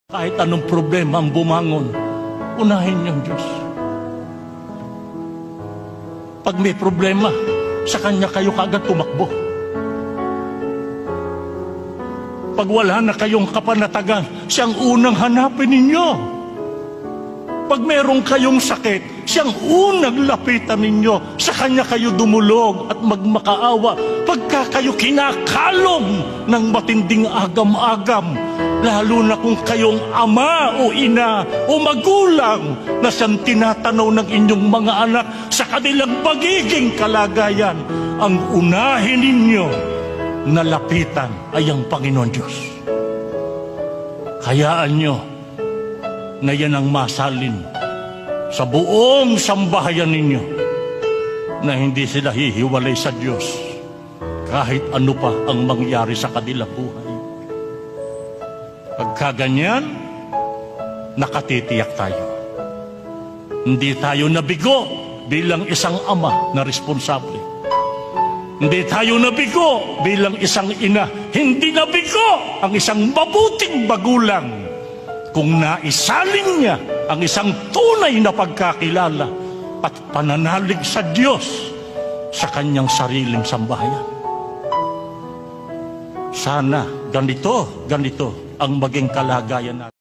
Kahit anong problema ang bumangon, unahin niyong Diyos. Pag may problema, sa Kanya kayo kagad tumakbo. Pag wala na kayong kapanatagan, siyang unang hanapin ninyo. Pag meron kayong sakit, siyang unang lapitan ninyo. Sa Kanya kayo dumulog at magmakaawa. Pagka kayo kinakalong ng matinding agam-agam, lalo na kung kayong ama o ina o magulang na siyang tinatanaw ng inyong mga anak sa kanilang pagiging kalagayan, ang unahin ninyo na lapitan ay ang Panginoon Diyos. Hayaan nyo na yan ang masalin sa buong sambahayan ninyo, na hindi sila hihiwalay sa Diyos kahit ano pa ang mangyari sa kanilang buhay. Pagkaganyan, nakatitiyak tayo. Hindi tayo nabigo bilang isang ama na responsable. Hindi tayo nabigo bilang isang ina. Hindi nabigo ang isang mabuting magulang kung naisalin niya ang isang tunay na pagkakilala at pananalig sa Diyos sa kanyang sariling sambahayan. Sana ganito ang maging kalagayan natin.